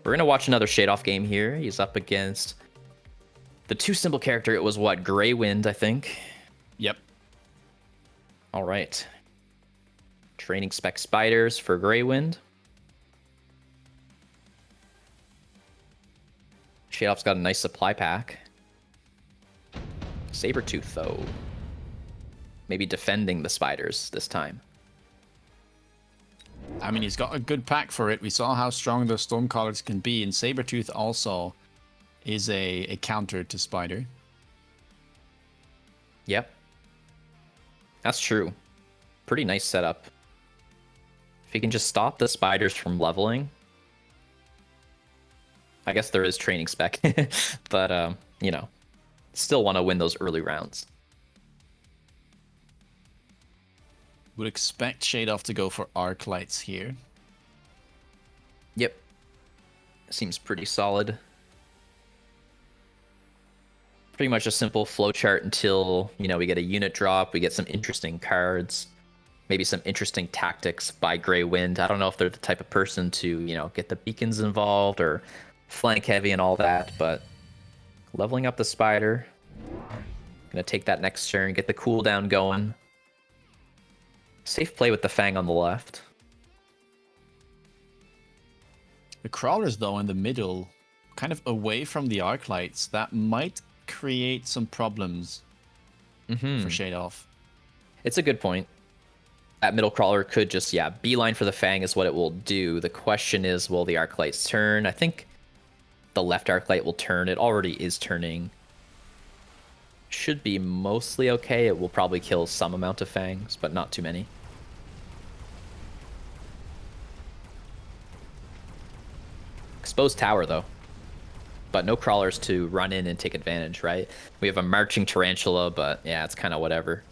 We're going to watch another Shade-Off game here. He's up against the 2-symbol character. It was what? Grey Wind, I think. Yep. All right. Training spec spiders for Grey Wind. Shade-Off's got a nice supply pack. Sabertooth, though. Maybe defending the spiders this time. I mean, he's got a good pack for it. We saw how strong those Stormcallers can be, and Sabertooth also is a counter to Spider. Yep. That's true. Pretty nice setup. If you can just stop the spiders from leveling. I guess there is training spec, but, you know, still want to win those early rounds. Would expect Shade-Off to go for Arc Lights here. Yep. Seems pretty solid. Pretty much a simple flowchart until, you know, we get a unit drop, we get some interesting cards, maybe some interesting tactics by Grey Wind. I don't know if they're the type of person to, you know, get the beacons involved or flank heavy and all that, but leveling up the spider. Gonna take that next turn, get the cooldown going. Safe play with the Fang on the left. The Crawlers, though, in the middle, kind of away from the Arc Lights, that might create some problems for Shade-Off. It's a good point. That middle crawler could just, yeah, beeline for the Fang is what it will do. The question is, will the Arc Lights turn? I think the left Arc Light will turn. It already is turning. Should be mostly okay. It will probably kill some amount of Fangs, but not too many. Exposed tower, though. But no crawlers to run in and take advantage, right? We have a marching tarantula, but yeah, it's kind of whatever.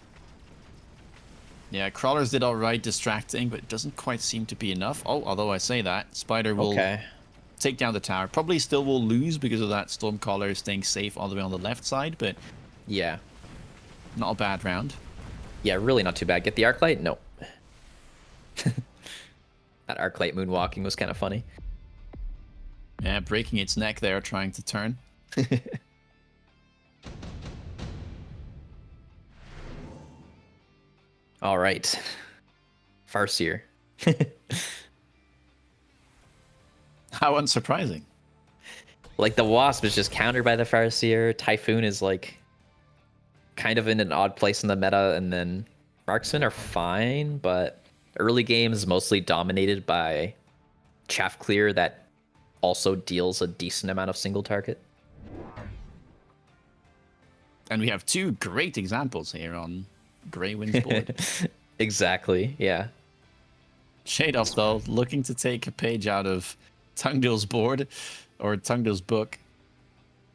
Yeah, Crawlers did alright distracting, but it doesn't quite seem to be enough. Oh, although I say that, Spider will take down the tower. Probably still will lose because of that Stormcaller staying safe all the way on the left side, but yeah, not a bad round. Yeah, really not too bad. Get the arc light? No. That arc light moonwalking was kind of funny. Yeah, breaking its neck there, trying to turn. All right. Farseer. How unsurprising. Like, the Wasp is just countered by the Farseer. Typhoon is, like, kind of in an odd place in the meta, and then Marksmen are fine, but early game is mostly dominated by Chaff Clear that also deals a decent amount of single target. And we have two great examples here on Grey Wind's board. Exactly, yeah. Shade-Off, though, looking to take a page out of Tungdill's board, or Tungdill's book.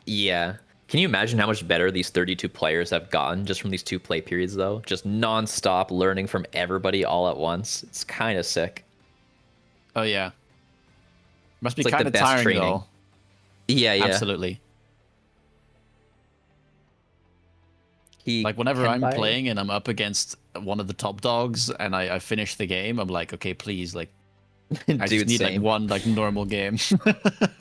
Yeah. Can you imagine how much better these 32 players have gotten just from these 2 play periods, though? Just non-stop learning from everybody all at once. It's kind of sick. Oh, yeah. Must be It's like kind the of best tiring, training. though. Yeah. Absolutely. Like, whenever I'm playing and I'm up against one of the top dogs and I finish the game, I'm like, okay, please, like, I just need like one like normal game.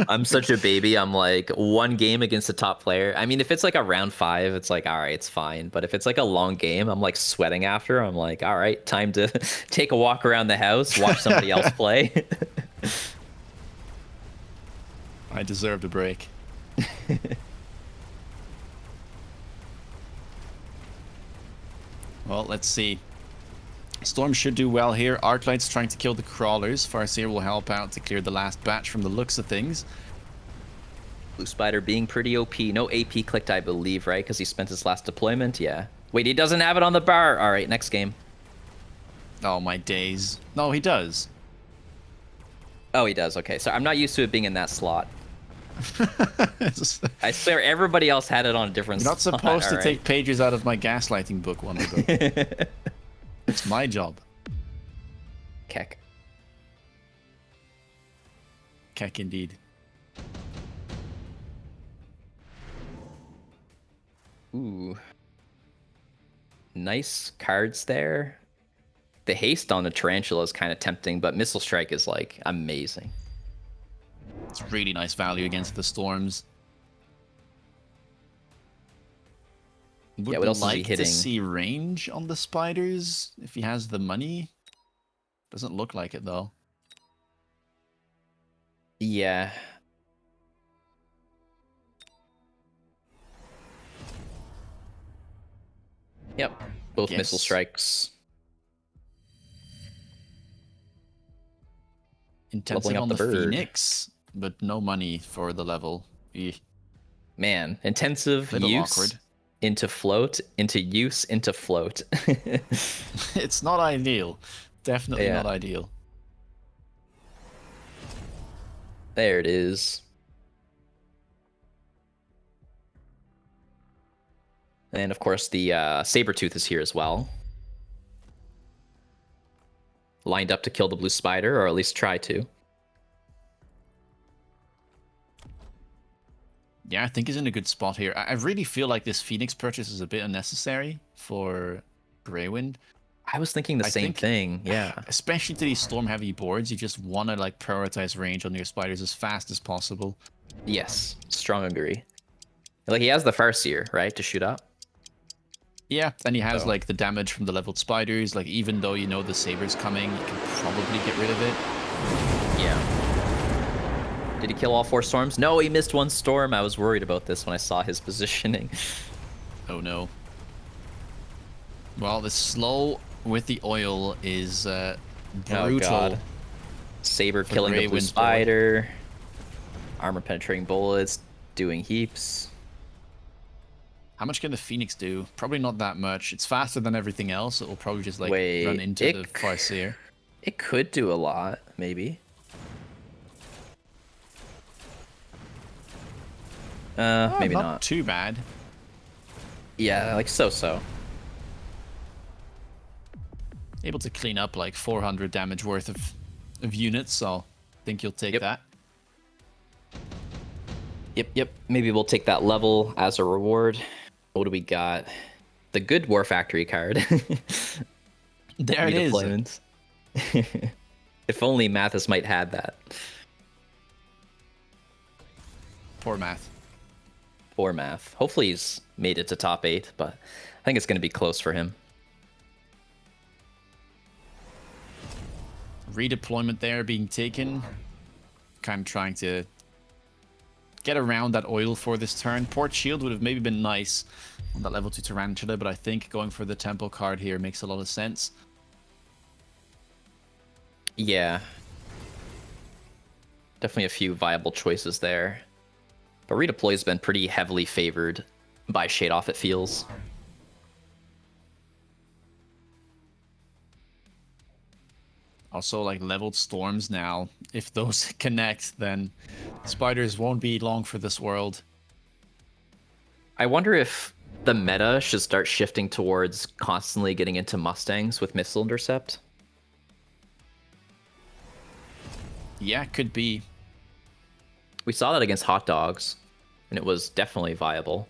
I'm such a baby. I'm like, one game against a top player. I mean, if it's like a round 5, it's like, all right, it's fine. But if it's like a long game, I'm like sweating after. I'm like, all right, time to take a walk around the house, watch somebody else play. I deserved a break. Well, let's see. Storm should do well here. Arclight's trying to kill the crawlers. Farseer will help out to clear the last batch from the looks of things. Blue Spider being pretty OP. No AP clicked, I believe, right? Because he spent his last deployment. Yeah. Wait, he doesn't have it on the bar. All right, next game. Oh, my days. No, he does. Oh, he does. Okay, so I'm not used to it being in that slot. I swear everybody else had it on a different slot. You're not supposed to take pages out of my gaslighting book one ago. It's my job. Keck. Keck indeed. Ooh. Nice cards there. The haste on the Tarantula is kind of tempting, but Missile Strike is, like, amazing. It's really nice value against the storms. Would Yeah, what else is he like hitting? to see range on the spiders if he has the money. Doesn't look like it though. Yeah. Yep. Both missile strikes. Intensive on the Phoenix, but no money for the level. Eeh. Man, intensive Little use awkward. into float, into use, into float. It's not ideal. Definitely not ideal. There it is. And of course, the Sabertooth is here as well. Lined up to kill the blue spider, or at least try to. Yeah, I think he's in a good spot here. I really feel like this Phoenix purchase is a bit unnecessary for Greywind. I was thinking the same thing, yeah. Especially to these storm-heavy boards, you just want to like prioritize range on your spiders as fast as possible. Yes, strong agree. Like, he has the Farseer, right, to shoot up? Yeah, and he has like the damage from the leveled spiders. Like, even though you know the Saber's coming, you can probably get rid of it. Yeah. Did he kill all 4 storms? No, he missed 1 storm. I was worried about this when I saw his positioning. Oh no. Well, the slow with the oil is brutal. Oh god. Saber killing the blue spider. Armor penetrating bullets, doing heaps. How much can the Phoenix do? Probably not that much. It's faster than everything else. It will probably just like run into the Farseer. It could do a lot, maybe. Maybe not. Too bad. Yeah, like so-so. Able to clean up like 400 damage worth of units, so I think you'll take that. Yep. Maybe we'll take that level as a reward. What do we got? The good War Factory card. There it is. If only Mathis might have that. Poor Math. Poor Math. Hopefully he's made it to top 8, but I think it's going to be close for him. Redeployment there being taken. Kind of trying to get around that oil for this turn. Port Shield would have maybe been nice on that level 2 Tarantula, but I think going for the Temple card here makes a lot of sense. Yeah. Definitely a few viable choices there. But redeploy's been pretty heavily favored by Shade Off, it feels. Also, like, leveled storms now. If those connect, then spiders won't be long for this world. I wonder if the meta should start shifting towards constantly getting into Mustangs with missile intercept. Yeah, could be. We saw that against Hot Dogs, and it was definitely viable.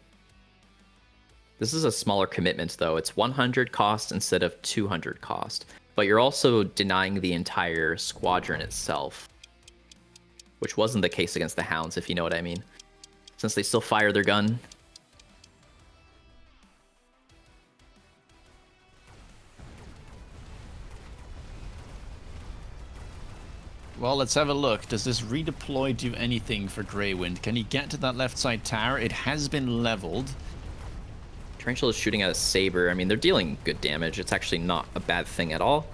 This is a smaller commitment, though. It's 100 cost instead of 200 cost. But you're also denying the entire squadron itself, which wasn't the case against the Hounds, if you know what I mean. Since they still fire their gun. Well, let's have a look. Does this redeploy do anything for Greywind? Can he get to that left side tower? It has been leveled. Tarantula is shooting at a Saber. I mean, they're dealing good damage. It's actually not a bad thing at all.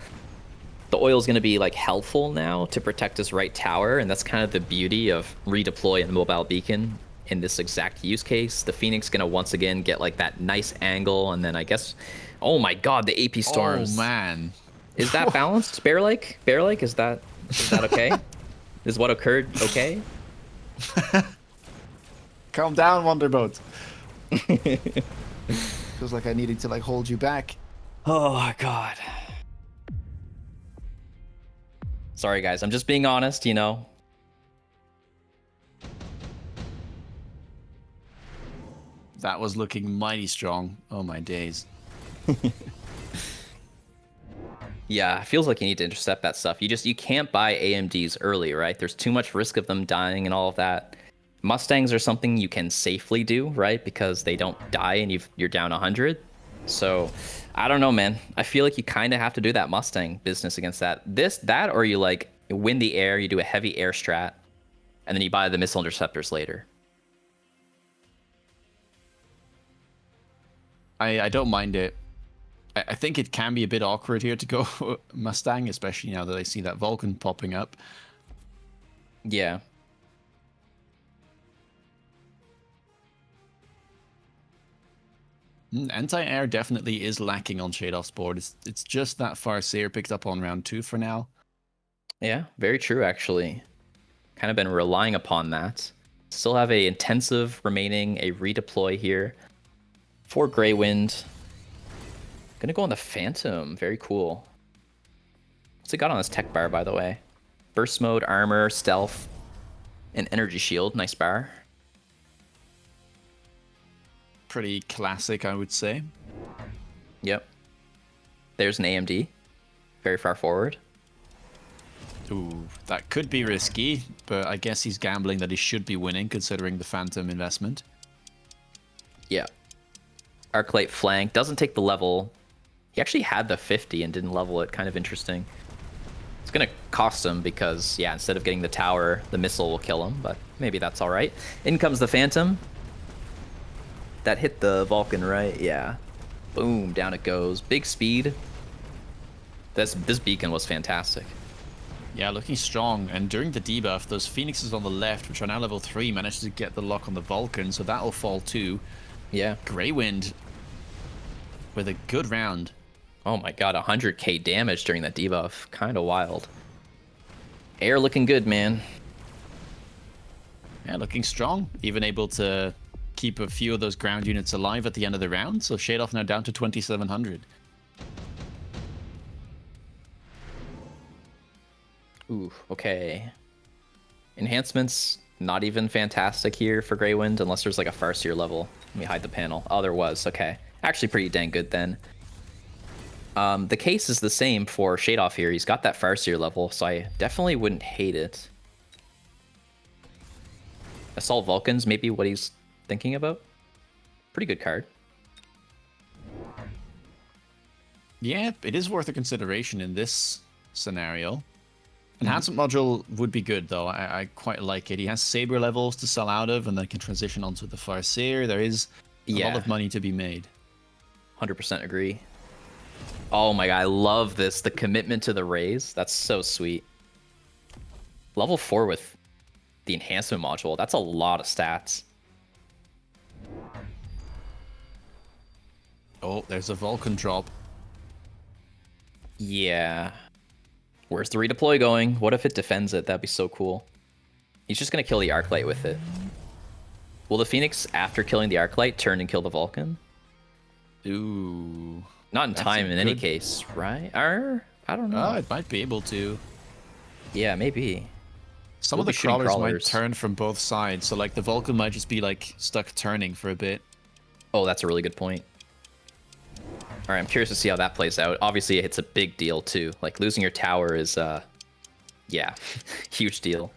The oil's going to be like helpful now to protect his right tower, and that's kind of the beauty of redeploy and mobile beacon in this exact use case. The Phoenix going to once again get like that nice angle, and then I guess, oh my god, the AP storms. Oh man, is that balanced? Bear-like? Bear-like? Is that okay? Is what occurred okay? Calm down, Wonderboat. Feels like I needed to like hold you back. Oh god. Sorry guys, I'm just being honest, you know. That was looking mighty strong. Oh my days. Yeah, it feels like you need to intercept that stuff. You can't buy AMDs early, right? There's too much risk of them dying and all of that. Mustangs are something you can safely do, right? Because they don't die and you're down 100. So, I don't know, man. I feel like you kind of have to do that Mustang business against that, or you like win the air, you do a heavy air strat, and then you buy the missile interceptors later. I don't mind it. I think it can be a bit awkward here to go Mustang, especially now that I see that Vulcan popping up. Yeah. Anti-air definitely is lacking on Shadoff's board. It's just that Farseer picked up on round 2 for now. Yeah, very true, actually. Kind of been relying upon that. Still have a intensive remaining, a redeploy here for Grey Wind. Gonna go on the Phantom. Very cool. What's it got on this tech bar, by the way? Burst mode, armor, stealth, and energy shield. Nice bar. Pretty classic, I would say. Yep. There's an AMD. Very far forward. Ooh, that could be risky, but I guess he's gambling that he should be winning considering the Phantom investment. Yeah. Arclight flank. Doesn't take the level. He actually had the 50 and didn't level it. Kind of interesting. It's going to cost him because, yeah, instead of getting the tower, the missile will kill him, but maybe that's all right. In comes the Phantom. That hit the Vulcan, right? Yeah. Boom, down it goes. Big speed. This beacon was fantastic. Yeah, looking strong. And during the debuff, those Phoenixes on the left, which are now level 3, managed to get the lock on the Vulcan, so that'll fall too. Yeah. Grey Wind with a good round. Oh my god, 100k damage during that debuff. Kind of wild. Air looking good, man. Yeah, looking strong. Even able to keep a few of those ground units alive at the end of the round. So Shadoff now down to 2,700. Ooh, okay. Enhancements, not even fantastic here for Grey Wind, unless there's like a Farseer level. Let me hide the panel. Oh, there was. Okay. Actually pretty dang good then. The case is the same for Shadoff here. He's got that Farseer level, so I definitely wouldn't hate it. Assault Vulcans, maybe what he's thinking about. Pretty good card. Yeah, it is worth a consideration in this scenario. Enhancement module would be good, though. I quite like it. He has Saber levels to sell out of, and then can transition onto the Farseer. There is a lot of money to be made. 100% agree. Oh my god, I love this. The commitment to the raise. That's so sweet. Level 4 with the enhancement module. That's a lot of stats. Oh, there's a Vulcan drop. Yeah. Where's the redeploy going? What if it defends it? That'd be so cool. He's just going to kill the Arclight with it. Will the Phoenix, after killing the Arclight, turn and kill the Vulcan? Ooh. Not in time in any case, right? Or, I don't know. Oh, it might be able to. Yeah, maybe. Some of the crawlers might turn from both sides, so like the Vulcan might just be like stuck turning for a bit. Oh, that's a really good point. All right, I'm curious to see how that plays out. Obviously, it's a big deal too. Like losing your tower is, yeah, huge deal.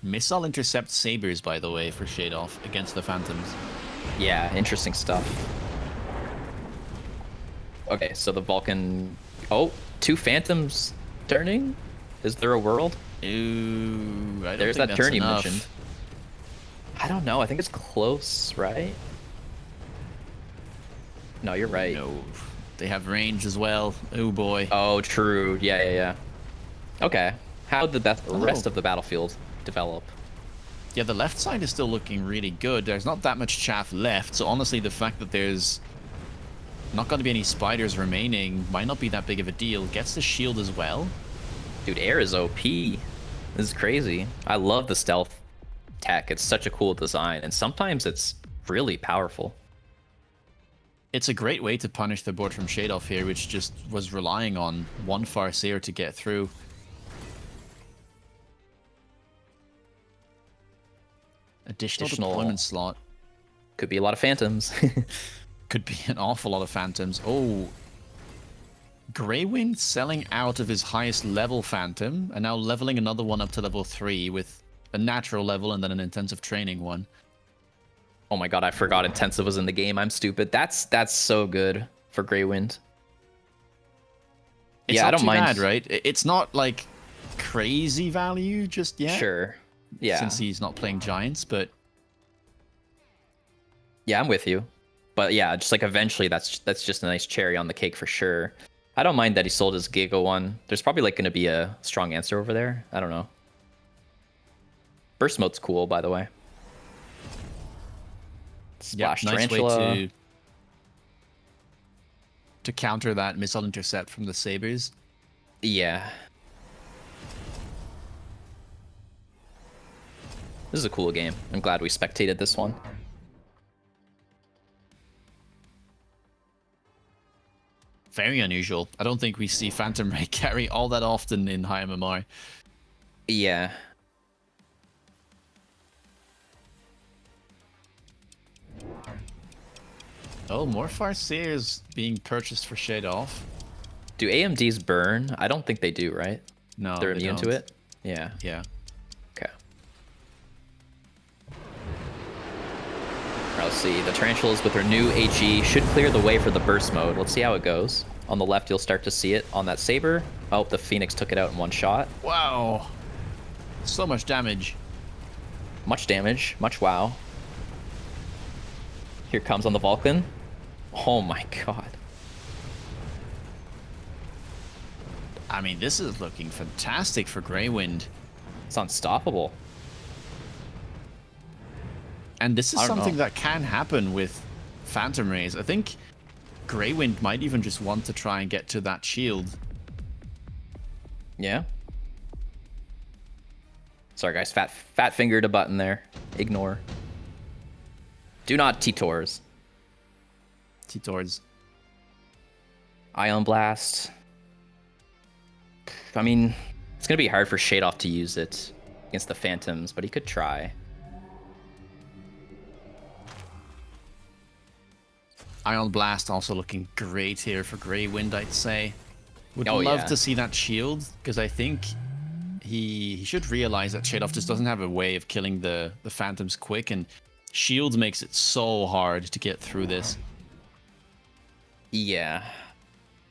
Missile intercept sabers, by the way, for Shadoff against the Phantoms. Yeah, interesting stuff. Okay, so the Vulcan. Oh, 2 Phantoms turning. Is there a world? Ooh, I don't There's think that turn you enough. mentioned. I don't know. I think it's close, right? No, you're right. No, they have range as well. Oh boy. Oh, true. Yeah. Okay. How did the rest of the battlefield develop? Yeah, the left side is still looking really good. There's not that much chaff left, so honestly, the fact that there's not going to be any spiders remaining might not be that big of a deal. Gets the shield as well. Dude, air is OP. This is crazy. I love the stealth tech. It's such a cool design, and sometimes it's really powerful. It's a great way to punish the board from Shadoff here, which just was relying on one Farseer to get through. Additional deployment slot. Could be a lot of Phantoms. Could be an awful lot of Phantoms. Oh. Greywind selling out of his highest level Phantom and now leveling another one up to level 3 with a natural level and then an intensive training one. Oh my god, I forgot intensive was in the game. I'm stupid. That's so good for Greywind. It's Yeah, not I don't too mind. bad, right? It's not like crazy value just yet. Sure. Yeah. Since he's not playing Giants, but yeah, I'm with you. But yeah, just like eventually that's just a nice cherry on the cake for sure. I don't mind that he sold his Giga one. There's probably like going to be a strong answer over there. I don't know. Burst mode's cool, by the way. Splash yeah, nice Tarantula. way to counter that missile intercept from the Sabers. Yeah. This is a cool game. I'm glad we spectated this one. Very unusual. I don't think we see Phantom Ray carry all that often in high MMR. Yeah. Oh, more Farseers being purchased for Shade Off. Do AMDs burn? I don't think they do, right? No, They're they immune to don't. it? Yeah. Yeah. Okay. Let's see. The Tarantulas with her new HE should clear the way for the burst mode. Let's see how it goes. On the left, you'll start to see it on that Saber. Oh, the Phoenix took it out in one shot. Wow. So much damage. Much damage. Much wow. Here comes on the Vulcan. Oh my god. I mean, this is looking fantastic for Greywind. It's unstoppable. And this is I don't something know. that can happen with Phantom Rays. I think Greywind might even just want to try and get to that shield. Yeah. Sorry guys, fat fingered a button there. Ignore. Do not T-Tors. T-Towards. Ion Blast. I mean, it's gonna be hard for Shadoff to use it against the Phantoms, but he could try. Ion Blast also looking great here for Greywind, I'd say. Would Oh, love yeah. to see that shield, because I think he should realize that Shadoff just doesn't have a way of killing the Phantoms quick, and shield makes it so hard to get through this. Yeah.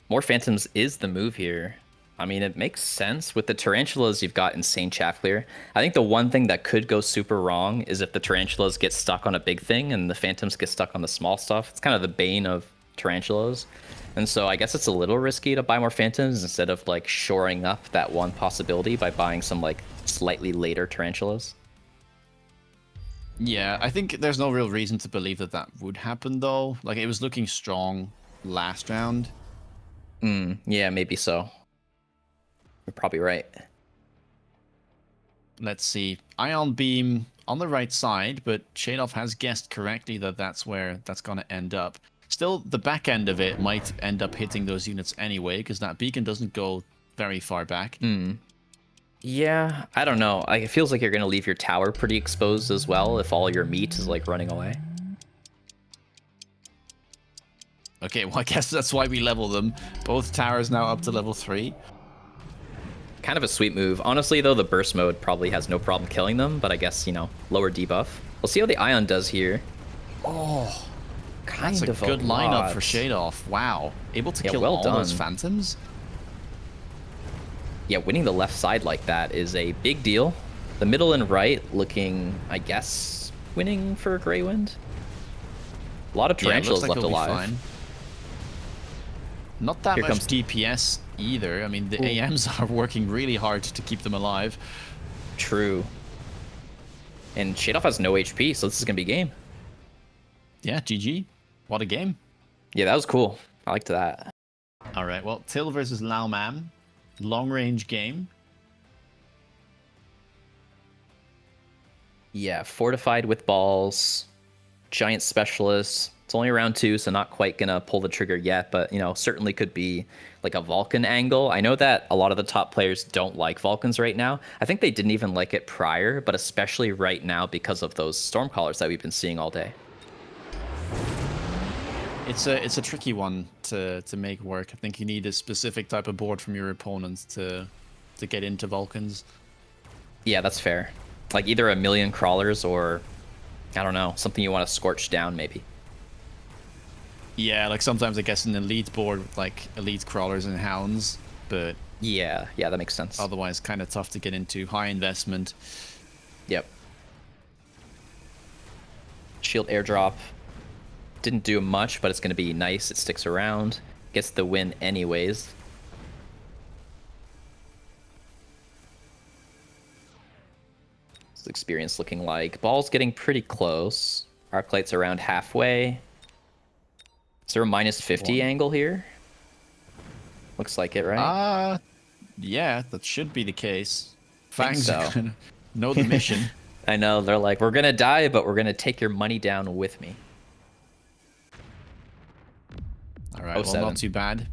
More Phantoms is the move here. I mean, it makes sense. With the Tarantulas, you've got insane chaff clear. I think the one thing that could go super wrong is if the Tarantulas get stuck on a big thing and the Phantoms get stuck on the small stuff. It's kind of the bane of Tarantulas. And so I guess it's a little risky to buy more Phantoms instead of like shoring up that one possibility by buying some like slightly later Tarantulas. Yeah, I think there's no real reason to believe that that would happen, though. Like, it was looking strong last round. Yeah, maybe so. You're probably right. Let's see. Ion Beam on the right side, but Shadoff has guessed correctly that that's where that's going to end up. Still, the back end of it might end up hitting those units anyway, because that beacon doesn't go very far back. Yeah, I don't know. It feels like you're going to leave your tower pretty exposed as well if all your meat is like running away. Okay, well, I guess that's why we level them. Both towers now up to level 3. Kind of a sweet move. Honestly, though, the burst mode probably has no problem killing them, but I guess, you know, lower debuff. We'll see how the Ion does here. Oh, Kind that's a of good lineup lot. for Shadoff. Wow. Able to Yeah, kill well all those done. Phantoms? Yeah, winning the left side like that is a big deal. The middle and right looking, I guess, winning for Greywind. A lot of Yeah, it looks Tarantulas like left he'll be alive. fine. Not that Here much comes- DPS either. I mean, the AMs are working really hard to keep them alive. True. And Shadoff has no HP, so this is going to be game. Yeah, GG. What a game. Yeah, that was cool. I liked that. All right, well, Till versus Lao Mam. Long range game. Yeah, fortified with balls, giant specialist. It's only round 2, so not quite gonna pull the trigger yet, but you know, certainly could be like a Vulcan angle. I know that a lot of the top players don't like Vulcans right now. I think they didn't even like it prior, but especially right now because of those Stormcallers that we've been seeing all day. It's a tricky one to make work. I think you need a specific type of board from your opponent to get into Vulcans. Yeah, that's fair. Like either a million crawlers or, I don't know, something you want to scorch down maybe. Yeah, like sometimes I guess an elite board with like elite crawlers and hounds, but yeah, that makes sense. Otherwise, kind of tough to get into. High investment. Yep. Shield airdrop. Didn't do much, but it's going to be nice. It sticks around. Gets the win anyways. What's the experience looking like? Ball's getting pretty close. Arclight's around halfway. Is there a minus 50 angle here? Looks like it, right? Yeah, that should be the case. Fangs so. are gonna know the mission. I know, they're like, we're gonna die, but we're gonna take your money down with me. Alright, well, not too bad.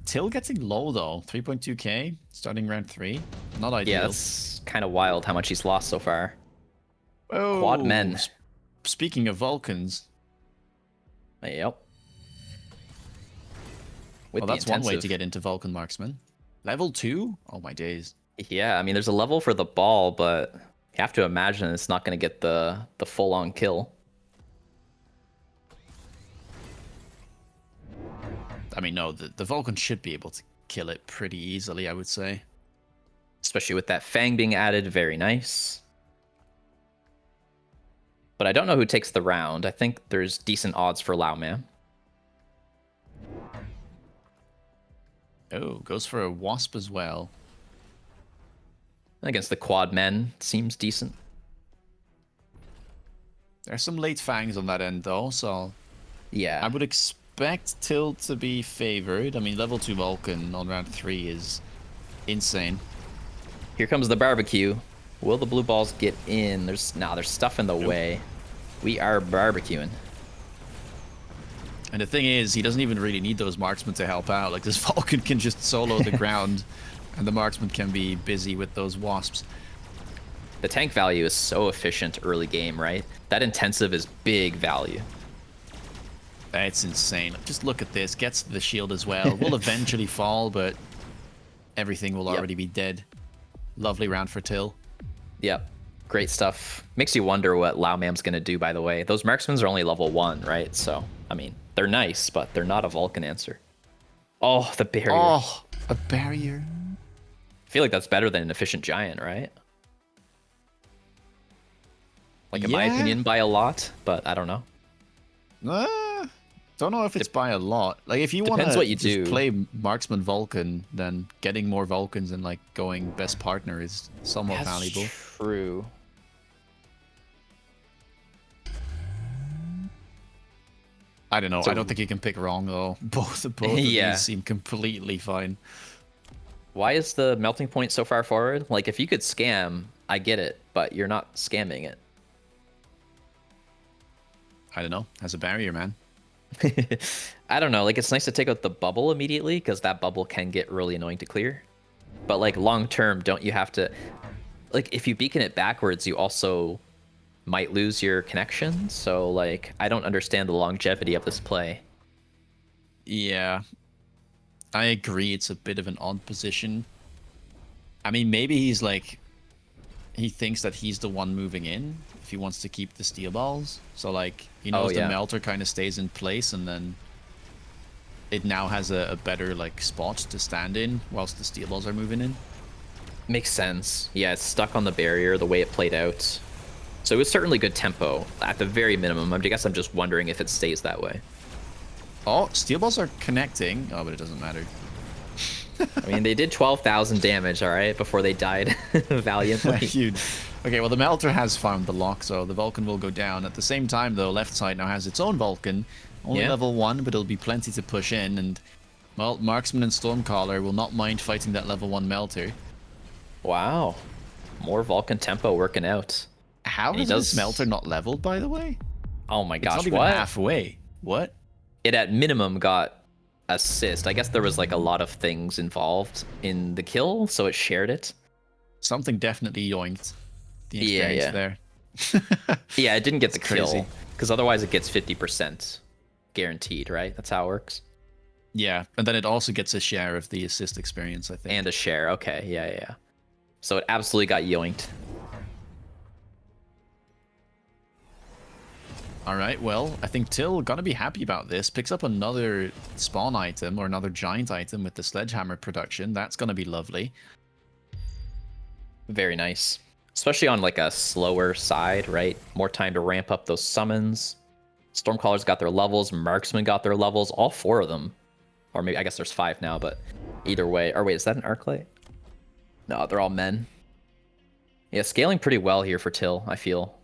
Till getting low, though. 3.2k, starting round 3. Not ideal. Yeah, that's kind of wild how much he's lost so far. Oh, Quad men. Speaking of Vulcans. Yep. Well, that's one way to get into Vulcan Marksman. Level 2? Oh, my days. Yeah, I mean, there's a level for the ball, but you have to imagine it's not going to get the full-on kill. I mean, no, the Vulcan should be able to kill it pretty easily, I would say. Especially with that Fang being added, very nice. But I don't know who takes the round. I think there's decent odds for Lao Man. Oh, goes for a Wasp as well. Against the quad men, seems decent. There's some late Fangs on that end, though, so... Yeah. I would expect Till to be favored. I mean, level 2 Vulcan on round 3 is insane. Here comes the barbecue. Will the blue balls get in? There's stuff in the way. We are barbecuing. And the thing is, he doesn't even really need those marksmen to help out. Like, this Vulcan can just solo the ground, and the marksman can be busy with those wasps. The tank value is so efficient early game, right? That intensive is big value. It's insane. Just look at this. Gets the shield as well. Will eventually fall, but everything will already be dead. Lovely round for Till. Yep. Great stuff. Makes you wonder what Lao Mam's going to do, by the way. Those marksmen are only level 1, right? So, I mean, they're nice, but they're not a Vulcan answer. Oh, the barrier. Oh, a barrier. I feel like that's better than an efficient giant, right? Like, in my opinion, by a lot, but I don't know. Don't know if it's by a lot. Like, if you want to play Marksman Vulcan, then getting more Vulcans and, like, going best partner is somewhat valuable. True. I don't know. I don't think you can pick wrong, though. Both of these seem completely fine. Why is the melting point so far forward? Like, if you could scam, I get it, but you're not scamming it. I don't know. Has a barrier, man. I don't know. Like, it's nice to take out the bubble immediately, because that bubble can get really annoying to clear. But, like, long term, don't you have to... Like, if you beacon it backwards, you also might lose your connection. So, like, I don't understand the longevity of this play. Yeah. I agree. It's a bit of an odd position. I mean, maybe he's, like... He thinks that he's the one moving in if he wants to keep the steel balls. So, like, he knows the melter kind of stays in place, and then it now has a better, like, spot to stand in whilst the steel balls are moving in. Makes sense. Yeah, it's stuck on the barrier the way it played out. So it was certainly good tempo, at the very minimum. I guess I'm just wondering if it stays that way. Oh, steel balls are connecting. Oh, but it doesn't matter. I mean, they did 12,000 damage, all right, before they died valiantly. Huge. Okay, well, the Melter has found the lock, so the Vulcan will go down. At the same time, though, left side now has its own Vulcan. Only level 1, but it'll be plenty to push in. And, well, Marksman and Stormcaller will not mind fighting that level 1 Melter. Wow. More Vulcan tempo working out. How is this Melter not leveled, by the way? Oh my gosh, it's not even halfway. What? It at minimum got assist. I guess there was like a lot of things involved in the kill, so it shared it. Something definitely yoinked the experience there. Yeah, it didn't get the crazy. kill, because otherwise it gets 50% guaranteed, right? That's how it works. Yeah, and then it also gets a share of the assist experience, I think. And a share. Okay, yeah. So it absolutely got yoinked. All right, well, I think Till gonna be happy about this. Picks up another spawn item or another giant item with the sledgehammer production. That's gonna be lovely. Very nice. Especially on like a slower side, right? More time to ramp up those summons. Stormcallers got their levels, Marksman got their levels, all 4 of them. Or maybe, I guess there's 5 now, but either way. Or wait, is that an Arclight? No, they're all men. Yeah, scaling pretty well here for Till, I feel.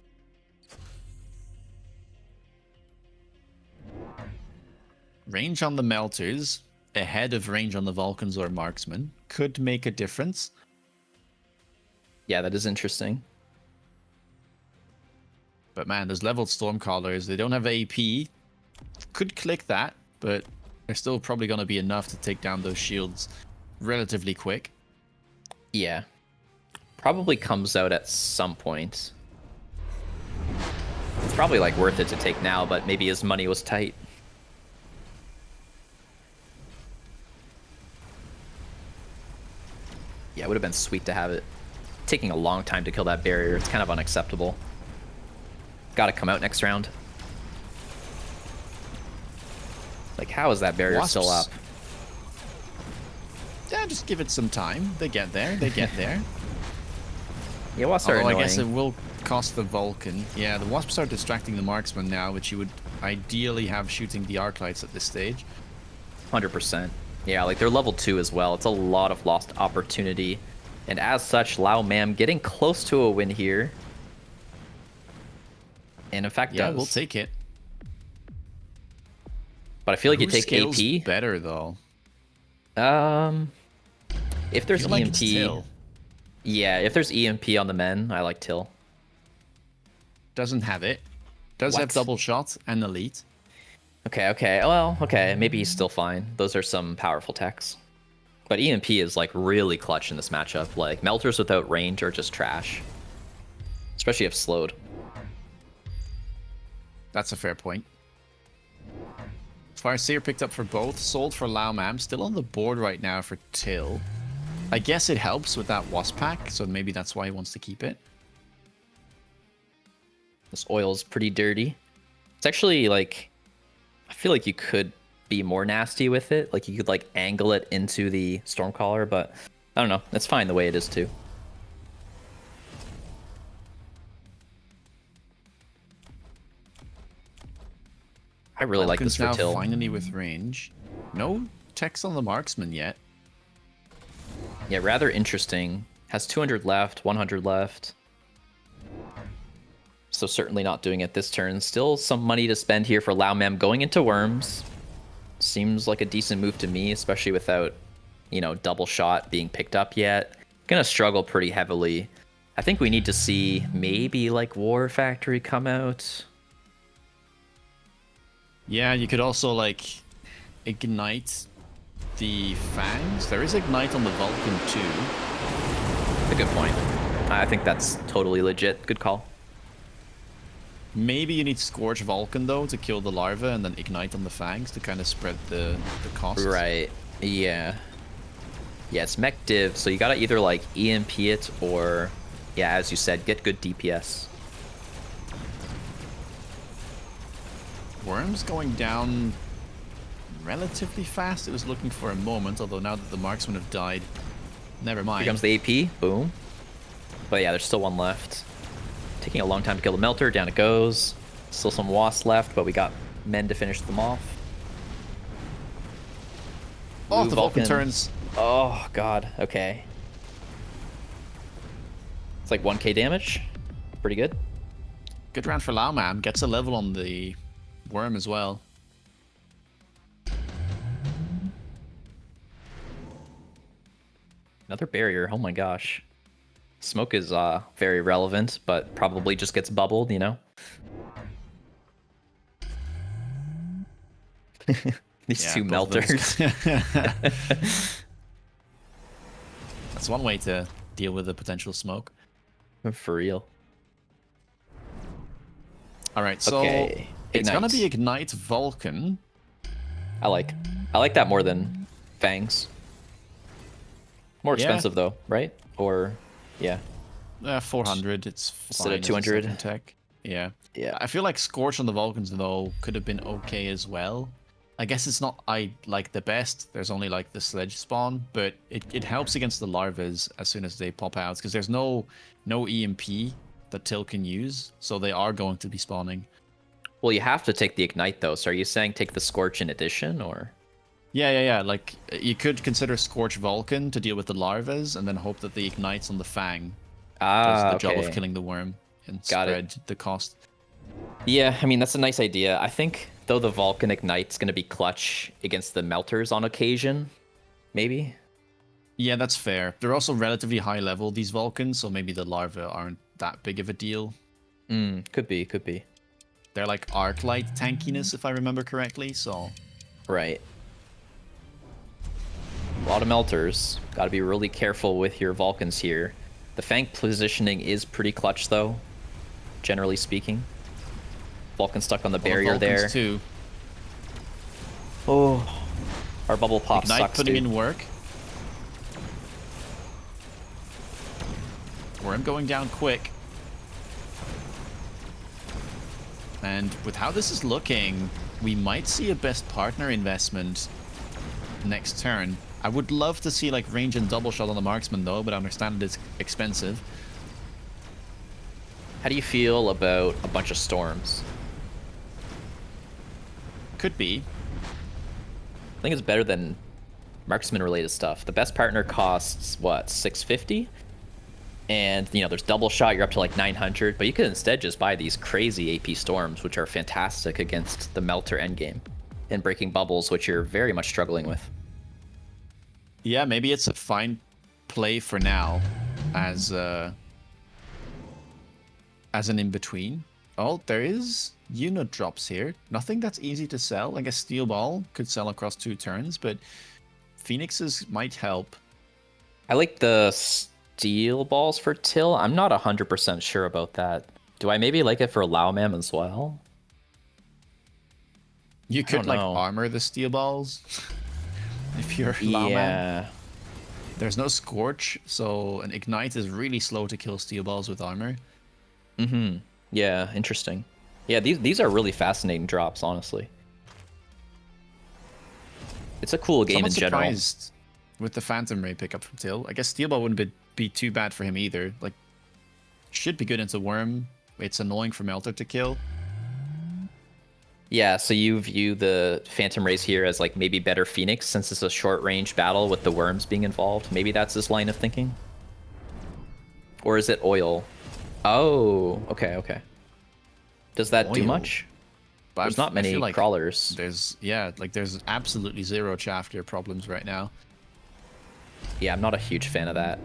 Range on the Melters, ahead of range on the Vulcans or Marksman, could make a difference. Yeah, that is interesting. But man, those leveled Stormcallers, they don't have AP. Could click that, but they're still probably going to be enough to take down those shields relatively quick. Yeah. Probably comes out at some point. It's probably like worth it to take now, but maybe his money was tight. Yeah, it would have been sweet to have it. Taking a long time to kill that barrier. It's kind of unacceptable. Gotta come out next round. Like, how is that barrier still up? Yeah, just give it some time. They get there. They get there. Yeah, wasps are annoying. I guess it will cost the Vulcan. Yeah, the wasps are distracting the Marksman now, which you would ideally have shooting the Arclights at this stage. 100%. Yeah, like they're level 2 as well. It's a lot of lost opportunity. And as such, Lao Mam getting close to a win here. And in fact, yeah, does. We'll take it. But I feel like you take AP. Better though. If there's like EMP, yeah, if there's EMP on the men, I like Till. Doesn't have it. Does have double shot and elite. Okay. Well, okay, maybe he's still fine. Those are some powerful techs. But EMP is like really clutch in this matchup. Like melters without range are just trash, especially if slowed. That's a fair point. Farseer picked up for both, sold for Lao Mam, still on the board right now for Till. I guess it helps with that Wasp pack, so maybe that's why he wants to keep it. This oil's pretty dirty. It's actually like, I feel like you could be more nasty with it. Like you could like angle it into the Stormcaller, but I don't know. It's fine the way it is too. I really like this for Till. Finally with range. No techs on the Marksman yet. Yeah, rather interesting. Has 200 left, 100 left. So certainly not doing it this turn. Still some money to spend here for Lao Mem going into Worms. Seems like a decent move to me, especially without, you know, double shot being picked up yet. Gonna struggle pretty heavily. I think we need to see maybe like War Factory come out. Yeah, you could also like ignite the Fangs. There is ignite on the Vulcan too. That's a good point. I think that's totally legit. Good call. Maybe you need Scorch Vulcan though to kill the larva and then ignite on the Fangs to kind of spread the costs. Right. Yeah. Yeah, it's mech div, so you gotta either like EMP it or, yeah, as you said, get good DPS. Worms going down relatively fast. It was looking for a moment, although now that the marksmen have died, never mind. Here comes the AP. Boom. But yeah, there's still one left. Taking a long time to kill the melter. Down it goes. Still some wasps left, but we got men to finish them off. Oh, the Vulcan turns. Oh, God. Okay. It's like 1k damage. Pretty good. Good round for Lao Man. Gets a level on the worm as well. Another barrier. Oh my gosh. Smoke is very relevant, but probably just gets bubbled, you know? These two melters. That's one way to deal with the potential smoke. For real. All right, so Okay, it's gonna be ignite. Ignite Vulcan. I like that more than Fangs. More Yeah, expensive though, right? Or yeah, 400. It's instead of fine as a 200. second tech. Yeah. Yeah. I feel like Scorch on the Vulcans though could have been okay as well. I guess it's not like the best. There's only like the sledge spawn, but it helps against the larvas as soon as they pop out because there's no EMP that Till can use, so they are going to be spawning. Well, you have to take the ignite though. So are you saying take the scorch in addition, or? Yeah. Like you could consider Scorch Vulcan to deal with the larvas, and then hope that the ignites on the Fang does the job of Okay. killing the worm and Got it. spread the cost. Yeah, I mean that's a nice idea. I think though the Vulcan ignite's gonna be clutch against the melters on occasion, maybe. Yeah, that's fair. They're also relatively high level, these Vulcans, so maybe the larvae aren't that big of a deal. Could be, could be. They're like arc light tankiness, if I remember correctly, so... Right. A lot of melters. Got to be really careful with your Vulcans here. The Fang positioning is pretty clutch though, generally speaking. Vulcan stuck on the barrier there. Too. Oh, our bubble pop Ignite sucks, putting dude. in work. Worm going down quick. And with how this is looking, we might see a best partner investment next turn. I would love to see like range and double shot on the marksman though, but I understand it's expensive. How do you feel about a bunch of storms? Could be. I think it's better than marksman related stuff. The best partner costs what, 650? And you know, there's double shot, you're up to like 900, but you could instead just buy these crazy AP storms, which are fantastic against the melter endgame, and breaking bubbles, which you're very much struggling with. Yeah, maybe it's a fine play for now as an in-between. Oh, there is unit drops here. Nothing that's easy to sell. I guess Steel Ball could sell across 2 turns, but Phoenixes might help. I like the steel balls for Till. I'm not 100% sure about that. Do I maybe like it for Laomam as well? You could like know. armor the Steel Balls if you're Laomam. Yeah. There's no Scorch, so an Ignite is really slow to kill Steel Balls with armor. Yeah, interesting. Yeah, these are really fascinating drops, honestly. It's a cool game in general. Surprised with the Phantom Ray pickup from Till. I guess Steel Ball wouldn't be too bad for him either. Like, should be good into Worm. It's annoying for Melter to kill. Yeah, so you view the Phantom Rays here as like maybe better Phoenix since it's a short range battle with the worms being involved. Maybe that's his line of thinking. Or is it oil? Oh, okay. Does that do much? But There's not many like crawlers. There's absolutely zero chaff gear problems right now. Yeah, I'm not a huge fan of that.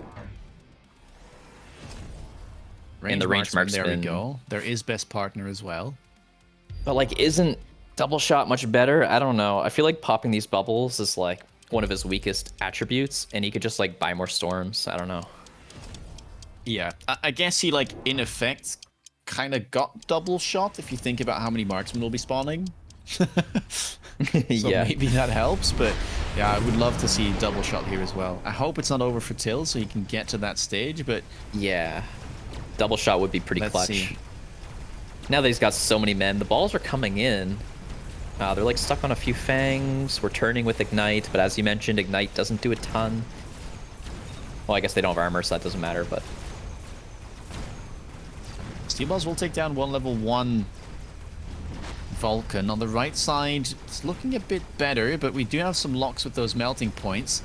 And the range marksman, there we go. There is best partner as well. But like, isn't double shot much better? I don't know. I feel like popping these bubbles is like one of his weakest attributes, and he could just like buy more storms. I don't know. Yeah, I guess he like in effect kind of got double shot if you think about how many marksmen will be spawning. So yeah, maybe that helps, but yeah, I would love to see double shot here as well. I hope it's not over for Till so he can get to that stage, but yeah, double shot would be pretty clutch. See. Now that he's got so many men, the balls are coming in. They're like stuck on a few fangs. We're turning with Ignite, but as you mentioned, Ignite doesn't do a ton. Well, I guess they don't have armor, so that doesn't matter, but... Steel Balls will take down one level 1 Vulcan. On the right side, it's looking a bit better, but we do have some locks with those melting points.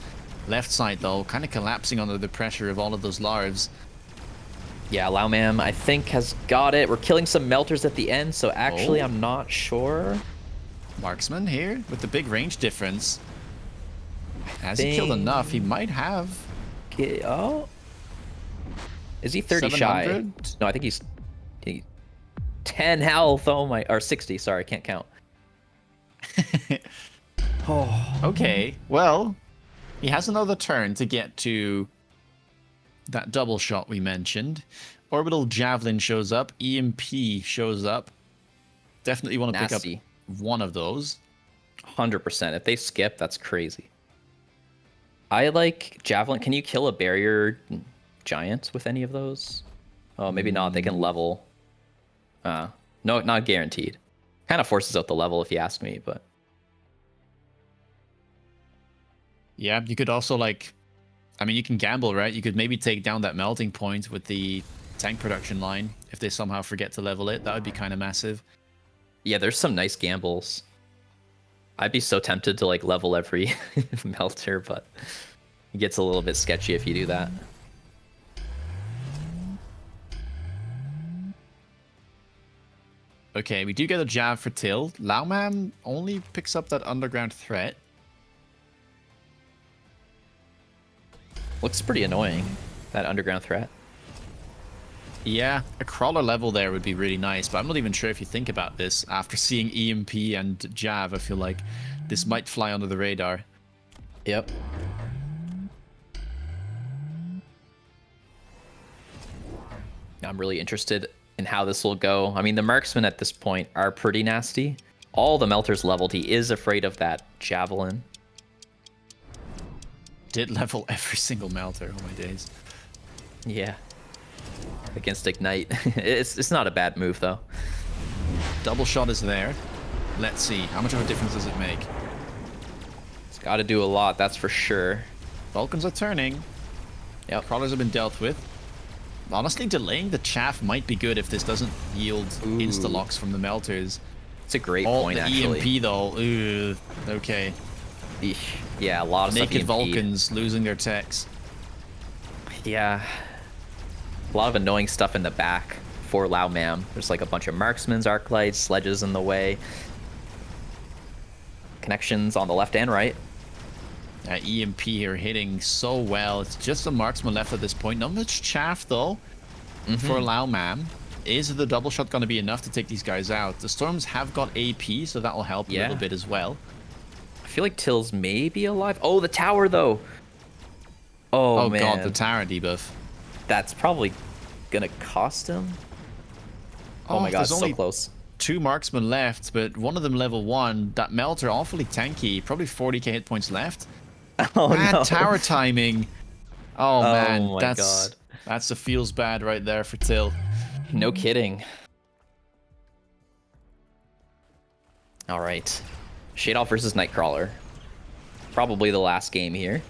Left side, though, kind of collapsing under the pressure of all of those larves. Yeah, Laomam, I think, has got it. We're killing some melters at the end, so actually I'm not sure. Marksman here with the big range difference. Has he killed enough? He might have. Oh. Is he 30 shy? No, I think he's 10 health. Oh my, or 60. Sorry, I can't count. Oh. Okay, well, he has another turn to get to that double shot we mentioned. Orbital Javelin shows up. EMP shows up. Definitely want to pick up Nasty. one of those. 100%. If they skip, that's crazy. I like javelin. Can you kill a barrier giant with any of those? Oh, maybe not. They can level. No, not guaranteed. Kind of forces out the level if you ask me, but Yeah, you could also like, I mean, you can gamble, right? You could maybe take down that melting point with the tank production line if they somehow forget to level it. That would be kind of massive. yeah, there's some nice gambles. I'd be so tempted to like level every melter, but it gets a little bit sketchy if you do that. Okay, we do get a jab for Till. Lauman only picks up that underground threat. Looks pretty annoying, that underground threat. Yeah, a crawler level there would be really nice, but I'm not even sure if you think about this. After seeing EMP and Jav, I feel like this might fly under the radar. Yep. I'm really interested in how this will go. I mean, the marksmen at this point are pretty nasty. All the melters leveled. He is afraid of that javelin. Did level every single melter, oh my days. Yeah. Against Ignite. It's not a bad move, though. Double shot is there. Let's see. How much of a difference does it make? It's got to do a lot, that's for sure. Vulcans are turning. Yep. Crawlers have been dealt with. Honestly, delaying the chaff might be good if this doesn't yield insta-locks from the melters. It's a great point, the actually. EMP, though. Ugh. Okay. Eesh. Yeah, a lot of Naked stuff Vulcans losing their techs. Yeah. A lot of annoying stuff in the back for Lao Mam. There's like a bunch of marksmen's arc lights, sledges in the way. Connections on the left and right. EMP here hitting so well. It's just a marksman left at this point. Not much chaff, though, for Lao Mam. Is the double shot going to be enough to take these guys out? The Storms have got AP, so that will help a little bit as well. I feel like Tills may be alive. Oh, the tower, though. Oh, man. God, the tower debuff. That's probably going to cost him. Oh my god, so close. 2 marksmen left, but one of them level 1. That melter awfully tanky. Probably 40k hit points left. Oh, bad tower timing. Oh man, my god. That's the feels bad right there for Till. No kidding. All right. Shadoff versus Nightcrawler. Probably the last game here.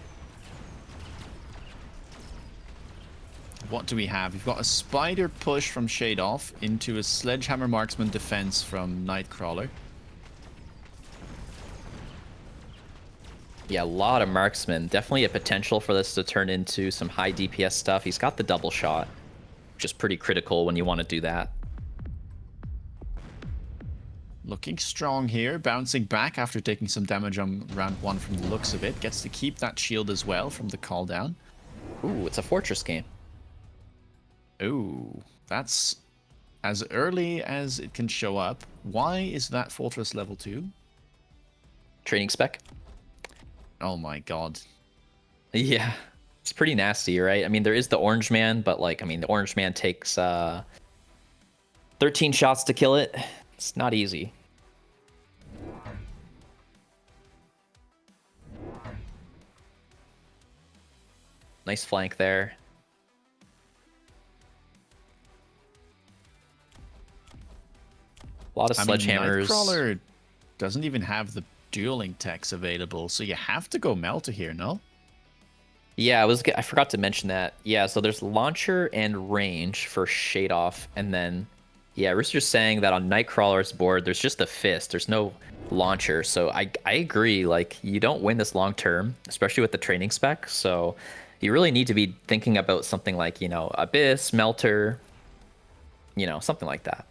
What do we have? We've got a spider push from Shadoff into a sledgehammer marksman defense from Nightcrawler. Yeah, a lot of marksmen. Definitely a potential for this to turn into some high DPS stuff. He's got the double shot, which is pretty critical when you want to do that. Looking strong here, bouncing back after taking some damage on round 1 from the looks of it. Gets to keep that shield as well from the call down. Ooh, it's a fortress game. Ooh, that's as early as it can show up. Why is that fortress level 2? Training spec. Oh my god. Yeah, it's pretty nasty, right? I mean, there is the Orange Man, but like, I mean, the Orange Man takes 13 shots to kill it. It's not easy. Nice flank there. A lot of sledgehammers. Nightcrawler doesn't even have the dueling techs available, so you have to go Melter here, no? Yeah, I forgot to mention that. Yeah, so there's launcher and range for Shadoff, and then yeah, Rooster's saying that on Nightcrawler's board there's just a fist. There's no launcher. So I agree, like you don't win this long term, especially with the training spec. So you really need to be thinking about something like, you know, Abyss, Melter, you know, something like that.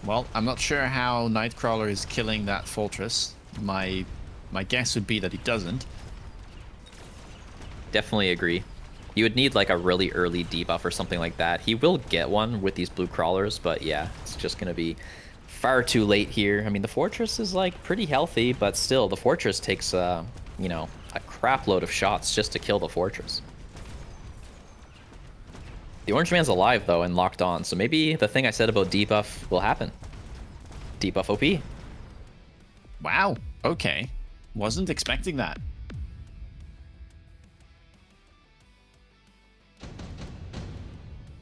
Well, I'm not sure how Nightcrawler is killing that fortress. My guess would be that he doesn't. Definitely agree. You would need like a really early debuff or something like that. He will get one with these blue crawlers, but yeah, it's just going to be far too late here. I mean, the fortress is like pretty healthy, but still the fortress takes, you know, a crap load of shots just to kill the fortress. The orange man's alive though and locked on, so maybe the thing I said about debuff will happen. Debuff OP. Wow. Okay. Wasn't expecting that.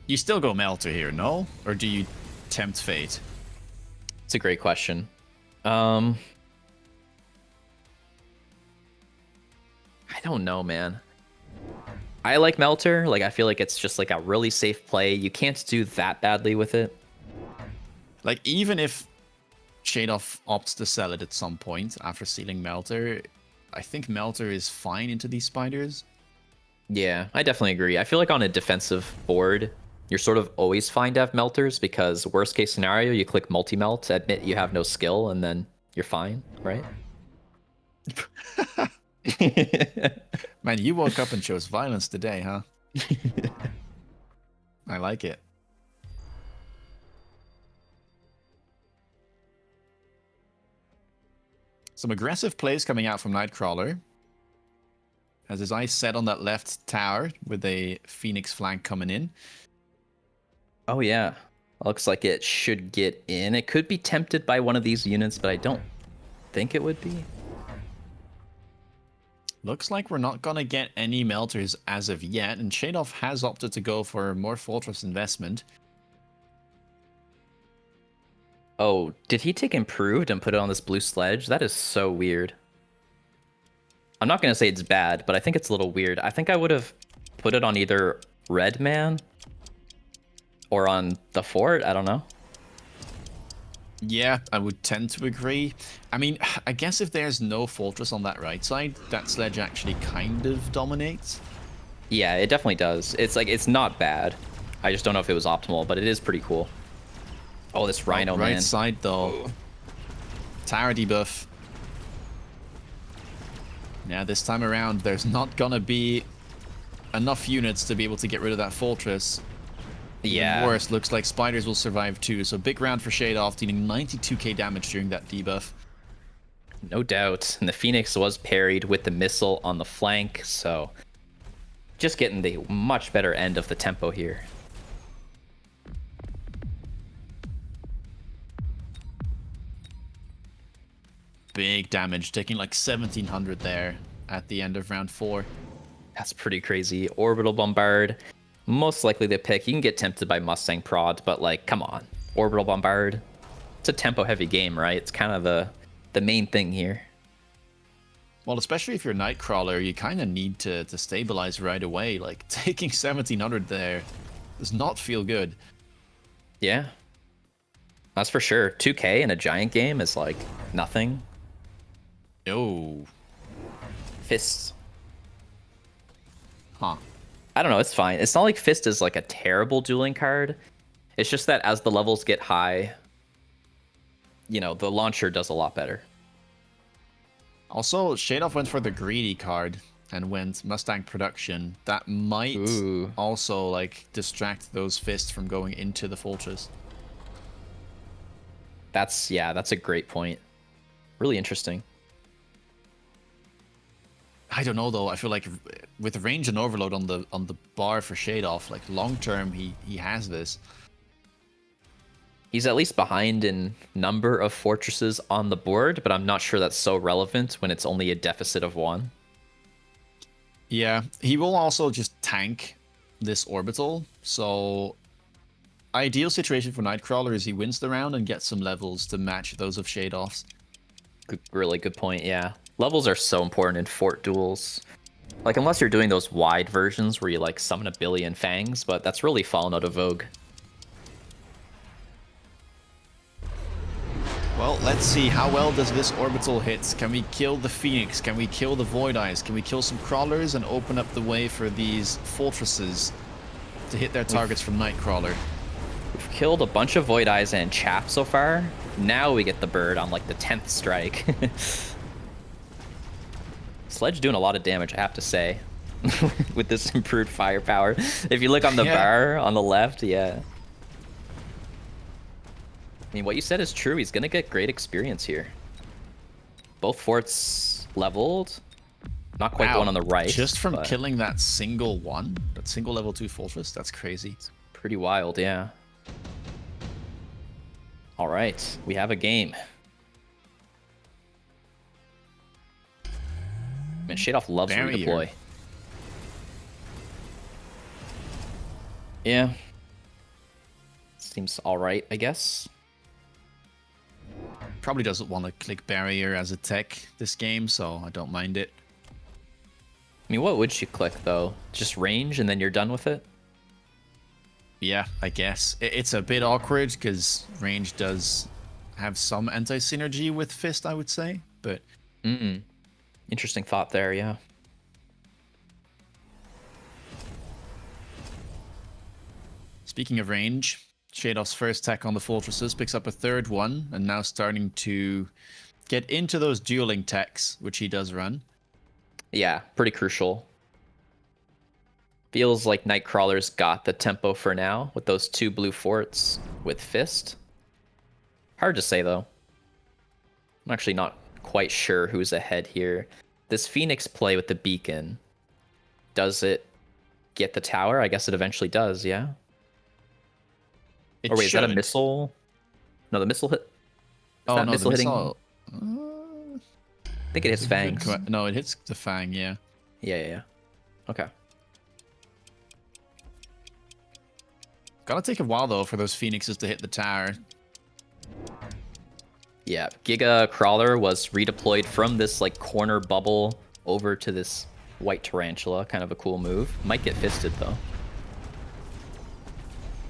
You still go Melter here, no? Or do you tempt fate? It's a great question. I don't know, man. I like Melter. Like, I feel like it's just like a really safe play. You can't do that badly with it. Like, even if Shadoff opts to sell it at some point after sealing Melter, I think Melter is fine into these spiders. Yeah, I definitely agree. I feel like on a defensive board, you're sort of always fine to have melters because worst case scenario, you click multi-melt, admit you have no skill, and then you're fine, right? Man, you woke up and chose violence today, huh? I like it. Some aggressive plays coming out from Nightcrawler. Has his eyes set on that left tower with a Phoenix flank coming in. Oh yeah, looks like it should get in. It could be tempted by one of these units, but I don't think it would be. Looks like we're not going to get any melters as of yet, and Shadoff has opted to go for more Fortress investment. Oh, did he take improved and put it on this blue sledge? That is so weird. I'm not going to say it's bad, but I think it's a little weird. I think I would have put it on either red man or on the fort. I don't know. Yeah, I would tend to agree. I mean, I guess if there's no fortress on that right side, that sledge actually kind of dominates. Yeah, it definitely does. It's like, it's not bad. I just don't know if it was optimal, but it is pretty cool. Oh, this rhino, man. Right side, though. Tower debuff. Yeah, this time around, there's not gonna be enough units to be able to get rid of that fortress. Yeah. Even worse, looks like spiders will survive too. So big round for Shadoff, dealing 92k damage during that debuff. No doubt. And the Phoenix was parried with the missile on the flank, so just getting the much better end of the tempo here. Big damage, taking like 1700 there at the end of round 4. That's pretty crazy. Orbital Bombard, most likely the pick. You can get tempted by Mustang Prod, but like, come on. Orbital Bombard. It's a tempo-heavy game, right? It's kind of the main thing here. Well, especially if you're Nightcrawler, you kind of need to stabilize right away. Like, taking 1700 there does not feel good. Yeah. That's for sure. 2k in a giant game is like nothing. Oh. Fists. Huh. I don't know, it's fine. It's not like Fist is like a terrible dueling card. It's just that as the levels get high, you know, the launcher does a lot better. Also, Shadoff went for the greedy card and went Mustang Production. That might also like distract those fists from going into the fortress. That's a great point. Really interesting. I don't know though. I feel like with range and overload on the bar for Shadoff, like long term, he has this. He's at least behind in number of fortresses on the board, but I'm not sure that's so relevant when it's only a deficit of 1. Yeah, he will also just tank this orbital. So ideal situation for Nightcrawler is he wins the round and gets some levels to match those of Shadoff's. Really good point, yeah. Levels are so important in fort duels. Like, unless you're doing those wide versions where you, like, summon a billion fangs, but that's really fallen out of vogue. Well, let's see. How well does this orbital hit? Can we kill the Phoenix? Can we kill the Void Eyes? Can we kill some crawlers and open up the way for these fortresses to hit their targets from Nightcrawler? We've killed a bunch of Void Eyes and Chap so far. Now we get the bird on, like, the 10th strike. Sledge doing a lot of damage, I have to say, with this improved firepower. If you look on the bar on the left, yeah. I mean, what you said is true. He's going to get great experience here. Both forts leveled. Not quite the one on the right. Just from but killing that single one, that single level 2 fortress, that's crazy. pretty wild, yeah. All right, we have a game. Man, Shadoff loves redeploy. Yeah. Seems all right, I guess. Probably doesn't want to click barrier as a tech this game, so I don't mind it. I mean, what would you click, though? Just range, and then you're done with it? Yeah, I guess. It's a bit awkward, because range does have some anti-synergy with Fist, I would say, but... Interesting thought there, yeah. Speaking of range, Shadoff's first tech on the fortresses picks up a third one, and now starting to get into those dueling techs, which he does run. Yeah, pretty crucial. Feels like Nightcrawler's got the tempo for now with those 2 blue forts with Fist. Hard to say, though. I'm actually not quite sure who's ahead here. This Phoenix play with the beacon, does it get the tower? I guess it eventually does, yeah? Or wait, is that a missile? No, the missile hit. Oh, no, the missile... I think it hits fangs. No, it hits the fang, yeah. Yeah. Okay. Gotta take a while, though, for those Phoenixes to hit the tower. Yeah, Giga Crawler was redeployed from this like corner bubble over to this white tarantula. Kind of a cool move. Might get fisted, though.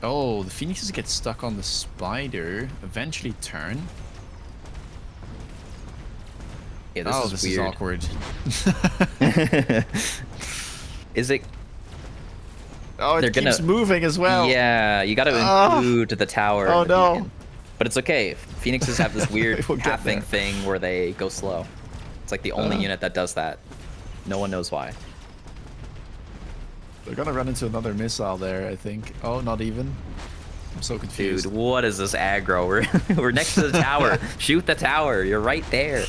Oh, the Phoenixes get stuck on the spider. Eventually turn. Yeah, this is weird. Is awkward. Is it? Oh, it keeps moving as well. Yeah, you got to include the tower. Oh, no. Beacon. But it's okay. Phoenixes have this weird pathing thing where they go slow. It's like the only unit that does that. No one knows why. They're gonna run into another missile there, I think. Oh, not even. I'm so confused. Dude, what is this aggro? We're next to the tower. Shoot the tower. You're right there.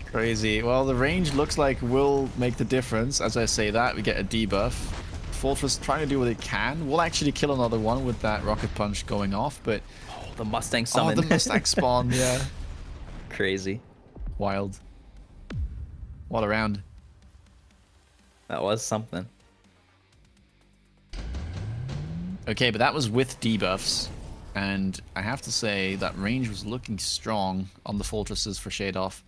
Crazy. Well, the range looks like will make the difference. As I say that, we get a debuff. Fortress trying to do what it can. We'll actually kill another one with that rocket punch going off, but... Oh, the Mustang summon. Oh, the Mustang spawn, yeah. Crazy. Wild. What a round. That was something. Okay, but that was with debuffs. And I have to say that range was looking strong on the fortresses for Shadoff.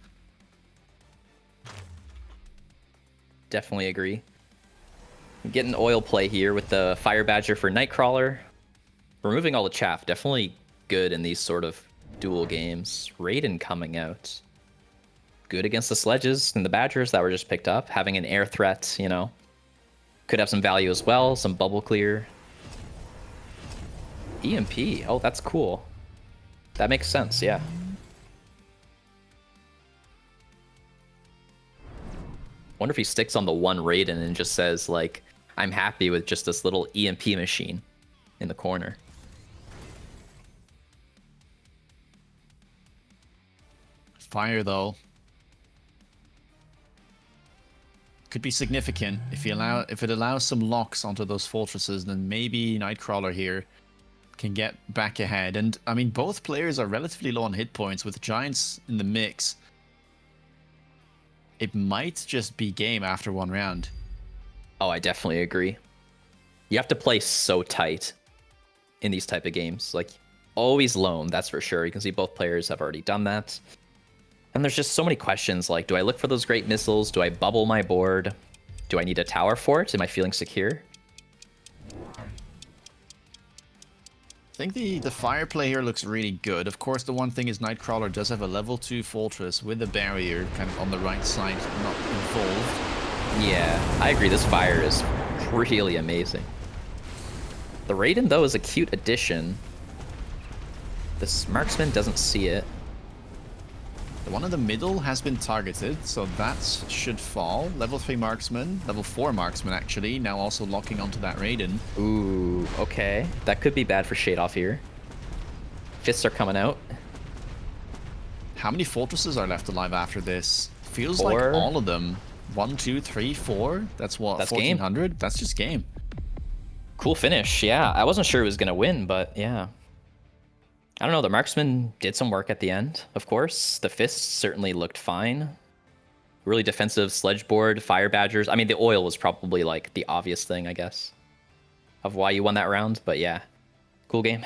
Definitely agree. Getting oil play here with the Fire Badger for Nightcrawler. Removing all the chaff. Definitely good in these sort of duel games. Raiden coming out. Good against the sledges and the Badgers that were just picked up. Having an air threat, you know, could have some value as well. Some bubble clear. EMP. Oh, that's cool. That makes sense, yeah. Wonder if he sticks on the one Raiden and just says, like, I'm happy with just this little EMP machine in the corner. Fire, though. Could be significant. If it allows some locks onto those fortresses, then maybe Nightcrawler here can get back ahead. And, I mean, both players are relatively low on hit points with Giants in the mix. It might just be game after one round. Oh, I definitely agree. You have to play so tight in these type of games. Like, always lone, that's for sure. You can see both players have already done that. And there's just so many questions like, do I look for those great missiles? Do I bubble my board? Do I need a tower for it? Am I feeling secure? I think the fire play here looks really good. Of course, the one thing is Nightcrawler does have a level 2 fortress with a barrier kind of on the right side, not involved. Yeah, I agree. This fire is really amazing. The Raiden, though, is a cute addition. This marksman doesn't see it. The one in the middle has been targeted, so that should fall. Level 3 marksman, level 4 marksman actually, now also locking onto that Raiden. Ooh, okay. That could be bad for Shadoff here. Fists are coming out. How many fortresses are left alive after this? Feels like all of them. 1, 2, 3, 4. That's what, that's 1400? That's just game. Cool finish. Yeah, I wasn't sure it was going to win, but yeah. I don't know. The marksman did some work at the end, of course. The fists certainly looked fine. Really defensive sledge board, fire badgers. I mean, the oil was probably like the obvious thing, I guess, of why you won that round. But yeah, cool game.